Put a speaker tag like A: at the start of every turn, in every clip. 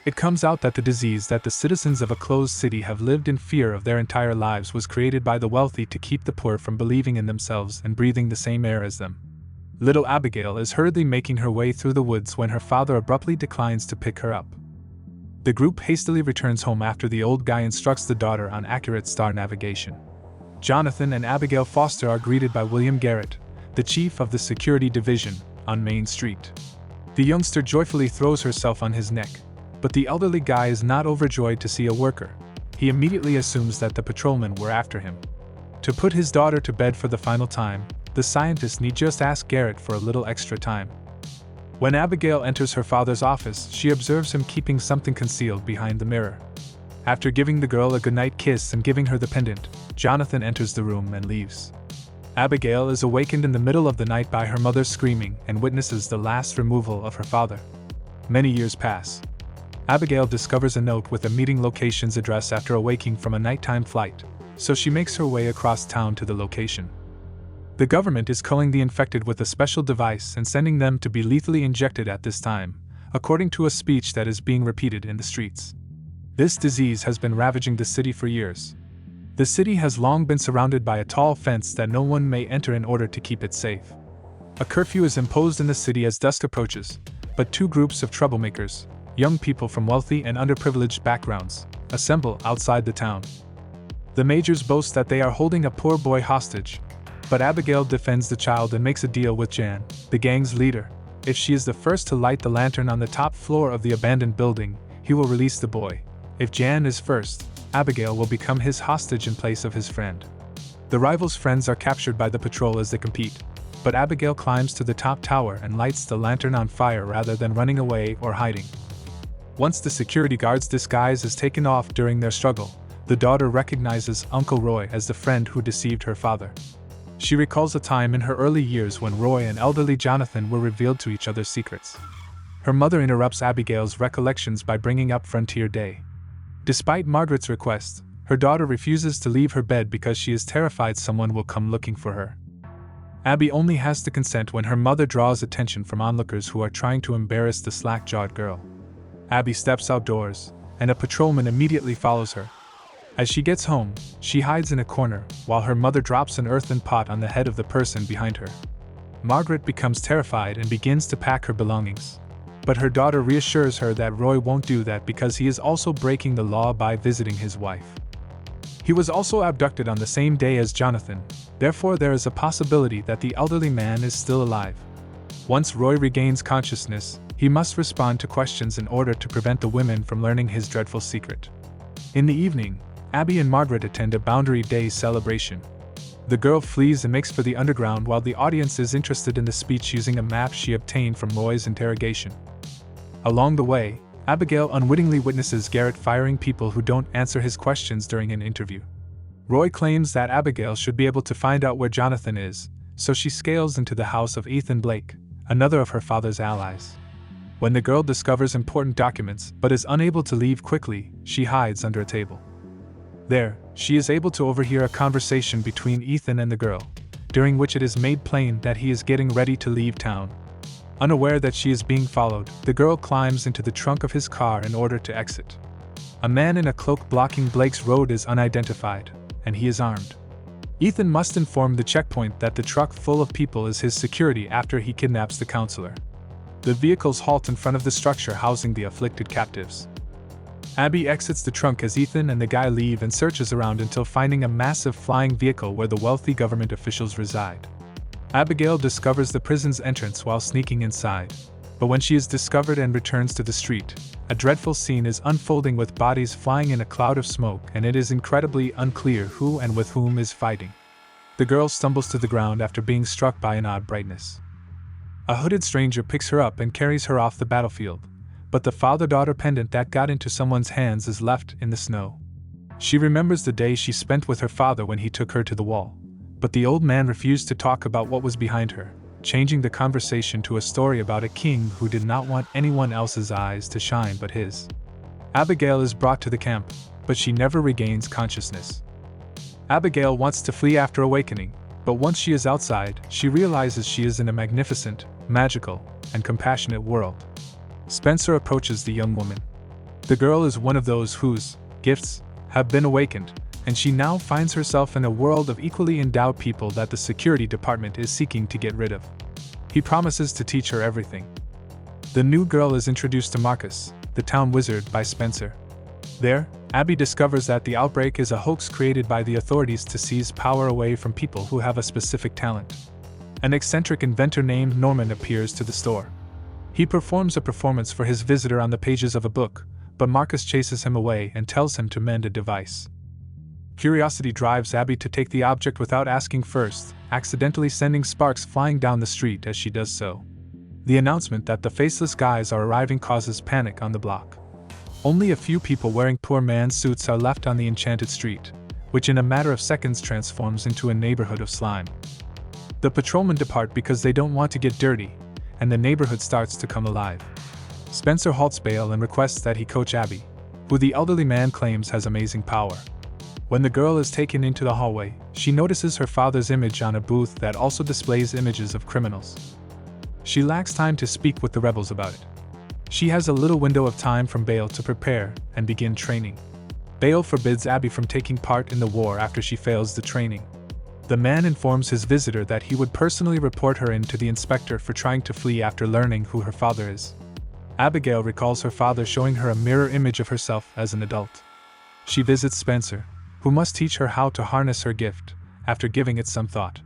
A: It comes out that the disease that the citizens of a closed city have lived in fear of their entire lives was created by the wealthy to keep the poor from believing in themselves and breathing the same air as them. Little Abigail is hurriedly making her way through the woods when her father abruptly declines to pick her up. The group hastily returns home after the old guy instructs the daughter on accurate star navigation. Jonathan and Abigail Foster are greeted by William Garrett, the chief of the security division, on Main Street. The youngster joyfully throws herself on his neck, but the elderly guy is not overjoyed to see a worker. He immediately assumes that the patrolmen were after him. To put his daughter to bed for the final time, the scientist need just ask Garrett for a little extra time. When Abigail enters her father's office, she observes him keeping something concealed behind the mirror. After giving the girl a goodnight kiss and giving her the pendant, Jonathan enters the room and leaves. Abigail is awakened in the middle of the night by her mother screaming and witnesses the last removal of her father. Many years pass. Abigail discovers a note with a meeting location's address after awaking from a nighttime flight, so she makes her way across town to the location. The government is culling the infected with a special device and sending them to be lethally injected at this time, according to a speech that is being repeated in the streets. This disease has been ravaging the city for years. The city has long been surrounded by a tall fence that no one may enter in order to keep it safe. A curfew is imposed in the city as dusk approaches, but two groups of troublemakers, young people from wealthy and underprivileged backgrounds, assemble outside the town. The majors boast that they are holding a poor boy hostage, but Abigail defends the child and makes a deal with Jan, the gang's leader. If she is the first to light the lantern on the top floor of the abandoned building, he will release the boy. If Jan is first, Abigail will become his hostage in place of his friend. The rivals' friends are captured by the patrol as they compete, but Abigail climbs to the top tower and lights the lantern on fire rather than running away or hiding. Once the security guard's disguise is taken off during their struggle, the daughter recognizes Uncle Roy as the friend who deceived her father. She recalls a time in her early years when Roy and elderly Jonathan were revealed to each other's secrets. Her mother interrupts Abigail's recollections by bringing up Frontier Day. Despite Margaret's request, her daughter refuses to leave her bed because she is terrified someone will come looking for her. Abby only has to consent when her mother draws attention from onlookers who are trying to embarrass the slack-jawed girl. Abby steps outdoors, and a patrolman immediately follows her. As she gets home, she hides in a corner, while her mother drops an earthen pot on the head of the person behind her. Margaret becomes terrified and begins to pack her belongings. But her daughter reassures her that Roy won't do that because he is also breaking the law by visiting his wife. He was also abducted on the same day as Jonathan, therefore there is a possibility that the elderly man is still alive. Once Roy regains consciousness, he must respond to questions in order to prevent the women from learning his dreadful secret. In the evening, Abby and Margaret attend a Boundary Day celebration. The girl flees and makes for the underground while the audience is interested in the speech using a map she obtained from Roy's interrogation. Along the way, Abigail unwittingly witnesses Garrett firing people who don't answer his questions during an interview. Roy claims that Abigail should be able to find out where Jonathan is, so she scales into the house of Ethan Blake, another of her father's allies. When the girl discovers important documents but is unable to leave quickly, she hides under a table. There, she is able to overhear a conversation between Ethan and the girl, during which it is made plain that he is getting ready to leave town. Unaware that she is being followed, the girl climbs into the trunk of his car in order to exit. A man in a cloak blocking Blake's road is unidentified, and he is armed. Ethan must inform the checkpoint that the truck full of people is his security after he kidnaps the counselor. The vehicles halt in front of the structure housing the afflicted captives. Abby exits the trunk as Ethan and the guy leave and searches around until finding a massive flying vehicle where the wealthy government officials reside. Abigail discovers the prison's entrance while sneaking inside, but when she is discovered and returns to the street, a dreadful scene is unfolding with bodies flying in a cloud of smoke, and it is incredibly unclear who and with whom is fighting. The girl stumbles to the ground after being struck by an odd brightness. A hooded stranger picks her up and carries her off the battlefield, but the father-daughter pendant that got into someone's hands is left in the snow. She remembers the day she spent with her father when he took her to the wall, but the old man refused to talk about what was behind her, changing the conversation to a story about a king who did not want anyone else's eyes to shine but his. Abigail is brought to the camp, but she never regains consciousness. Abigail wants to flee after awakening, but once she is outside, she realizes she is in a magnificent, magical, and compassionate world. Spencer approaches the young woman. The girl is one of those whose gifts have been awakened, and she now finds herself in a world of equally endowed people that the security department is seeking to get rid of. He promises to teach her everything. The new girl is introduced to Marcus, the town wizard, by Spencer. There, Abby discovers that the outbreak is a hoax created by the authorities to seize power away from people who have a specific talent. An eccentric inventor named Norman appears to the store. He performs a performance for his visitor on the pages of a book, but Marcus chases him away and tells him to mend a device. Curiosity drives Abby to take the object without asking first, accidentally sending sparks flying down the street as she does so. The announcement that the faceless guys are arriving causes panic on the block. Only a few people wearing poor man's suits are left on the enchanted street, which in a matter of seconds transforms into a neighborhood of slime. The patrolmen depart because they don't want to get dirty, and the neighborhood starts to come alive. Spencer halts Bale and requests that he coach Abby, who the elderly man claims has amazing power. When the girl is taken into the hallway, she notices her father's image on a booth that also displays images of criminals. She lacks time to speak with the rebels about it. She has a little window of time from Bale to prepare and begin training. Bale forbids Abby from taking part in the war after she fails the training. The man informs his visitor that he would personally report her in to the inspector for trying to flee after learning who her father is. Abigail recalls her father showing her a mirror image of herself as an adult. She visits Spencer, who must teach her how to harness her gift, after giving it some thought.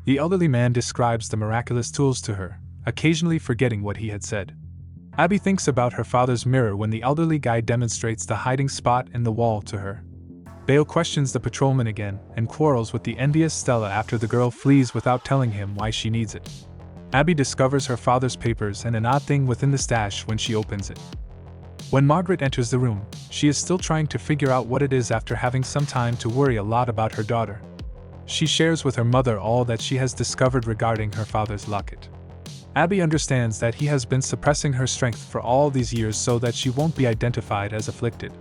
A: The elderly man describes the miraculous tools to her, occasionally forgetting what he had said. Abby thinks about her father's mirror when the elderly guy demonstrates the hiding spot in the wall to her. Bale questions the patrolman again and quarrels with the envious Stella after the girl flees without telling him why she needs it. Abby discovers her father's papers and an odd thing within the stash when she opens it. When Margaret enters the room, she is still trying to figure out what it is after having some time to worry a lot about her daughter. She shares with her mother all that she has discovered regarding her father's locket. Abby understands that he has been suppressing her strength for all these years so that she won't be identified as afflicted.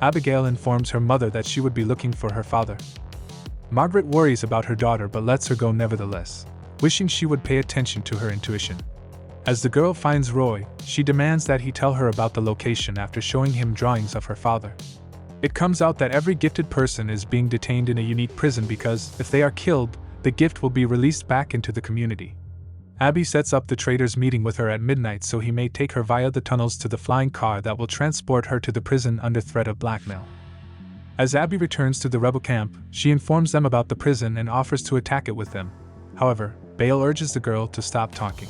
A: Abigail informs her mother that she would be looking for her father. Margaret worries about her daughter but lets her go nevertheless, wishing she would pay attention to her intuition. As the girl finds Roy, she demands that he tell her about the location after showing him drawings of her father. It comes out that every gifted person is being detained in a unique prison because, if they are killed, the gift will be released back into the community. Abby sets up the trader's meeting with her at midnight so he may take her via the tunnels to the flying car that will transport her to the prison under threat of blackmail. As Abby returns to the rebel camp, she informs them about the prison and offers to attack it with them. However, Bale urges the girl to stop talking.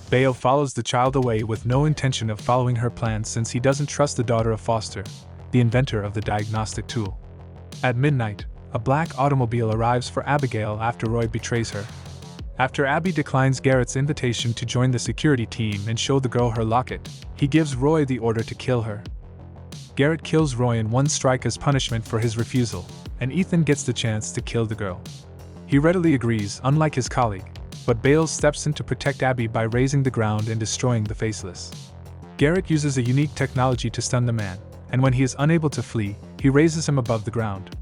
A: Bale follows the child away with no intention of following her plans since he doesn't trust the daughter of Foster, the inventor of the diagnostic tool. At midnight, a black automobile arrives for Abigail after Roy betrays her. After Abby declines Garrett's invitation to join the security team and show the girl her locket, he gives Roy the order to kill her. Garrett kills Roy in one strike as punishment for his refusal, and Ethan gets the chance to kill the girl. He readily agrees, unlike his colleague, but Bale steps in to protect Abby by razing the ground and destroying the Faceless. Garrett uses a unique technology to stun the man, and when he is unable to flee, he raises him above the ground.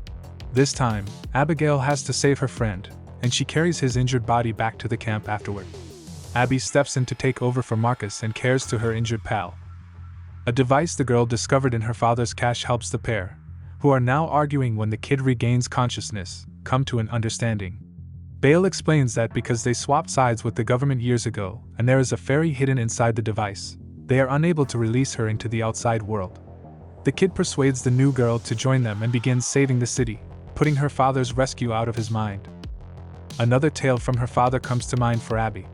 A: This time, Abigail has to save her friend, and she carries his injured body back to the camp afterward. Abby steps in to take over for Marcus and cares to her injured pal. A device the girl discovered in her father's cache helps the pair, who are now arguing when the kid regains consciousness, come to an understanding. Bale explains that because they swapped sides with the government years ago, and there is a fairy hidden inside the device, they are unable to release her into the outside world. The kid persuades the new girl to join them and begins saving the city, putting her father's rescue out of his mind. Another tale from her father comes to mind for Abby.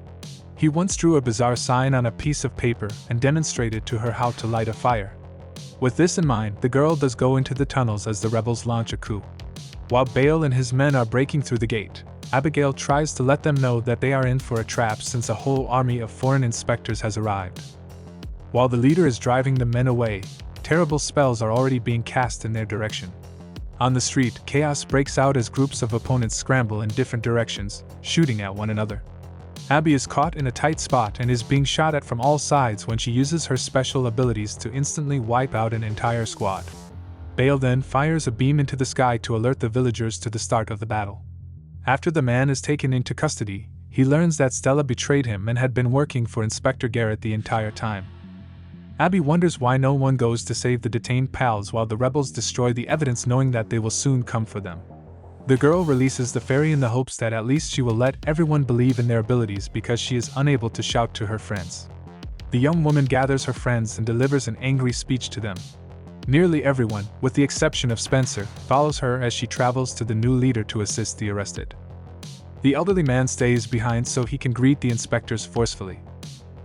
A: He once drew a bizarre sign on a piece of paper and demonstrated to her how to light a fire. With this in mind, the girl does go into the tunnels as the rebels launch a coup. While Bale and his men are breaking through the gate, Abigail tries to let them know that they are in for a trap since a whole army of foreign inspectors has arrived. While the leader is driving the men away, terrible spells are already being cast in their direction. On the street, chaos breaks out as groups of opponents scramble in different directions, shooting at one another. Abby is caught in a tight spot and is being shot at from all sides when she uses her special abilities to instantly wipe out an entire squad. Bale then fires a beam into the sky to alert the villagers to the start of the battle. After the man is taken into custody, he learns that Stella betrayed him and had been working for Inspector Garrett the entire time. Abby wonders why no one goes to save the detained pals while the rebels destroy the evidence, knowing that they will soon come for them. The girl releases the fairy in the hopes that at least she will let everyone believe in their abilities because she is unable to shout to her friends. The young woman gathers her friends and delivers an angry speech to them. Nearly everyone, with the exception of Spencer, follows her as she travels to the new leader to assist the arrested. The elderly man stays behind so he can greet the inspectors forcefully.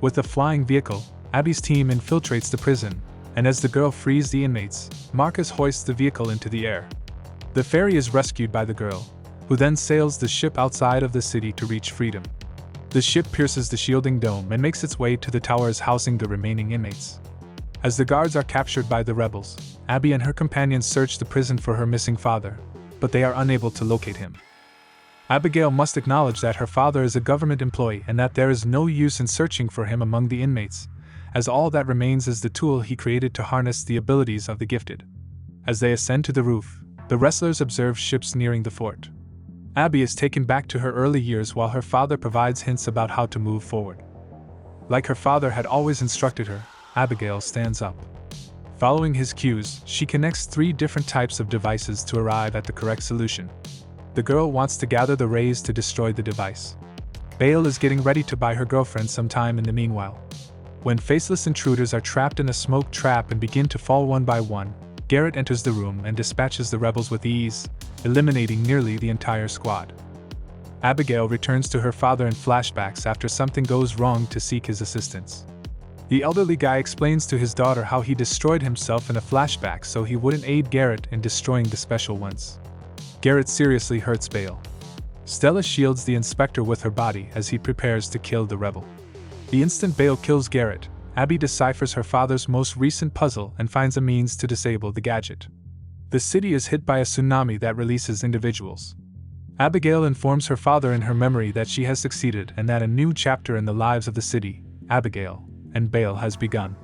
A: With a flying vehicle, Abby's team infiltrates the prison, and as the girl frees the inmates, Marcus hoists the vehicle into the air. The fairy is rescued by the girl, who then sails the ship outside of the city to reach freedom. The ship pierces the shielding dome and makes its way to the towers housing the remaining inmates. As the guards are captured by the rebels, Abby and her companions search the prison for her missing father, but they are unable to locate him. Abigail must acknowledge that her father is a government employee and that there is no use in searching for him among the inmates, as all that remains is the tool he created to harness the abilities of the gifted. As they ascend to the roof, the wrestlers observe ships nearing the fort. Abby is taken back to her early years while her father provides hints about how to move forward. Like her father had always instructed her, Abigail stands up. Following his cues, she connects 3 different types of devices to arrive at the correct solution. The girl wants to gather the rays to destroy the device. Bale is getting ready to buy her girlfriend some time in the meanwhile. When faceless intruders are trapped in a smoke trap and begin to fall one by one, Garrett enters the room and dispatches the rebels with ease, eliminating nearly the entire squad. Abigail returns to her father in flashbacks after something goes wrong to seek his assistance. The elderly guy explains to his daughter how he destroyed himself in a flashback so he wouldn't aid Garrett in destroying the special ones. Garrett seriously hurts Bale. Stella shields the inspector with her body as he prepares to kill the rebel. The instant Bale kills Garrett, Abby deciphers her father's most recent puzzle and finds a means to disable the gadget. The city is hit by a tsunami that releases individuals. Abigail informs her father in her memory that she has succeeded and that a new chapter in the lives of the city, Abigail, and Bale has begun.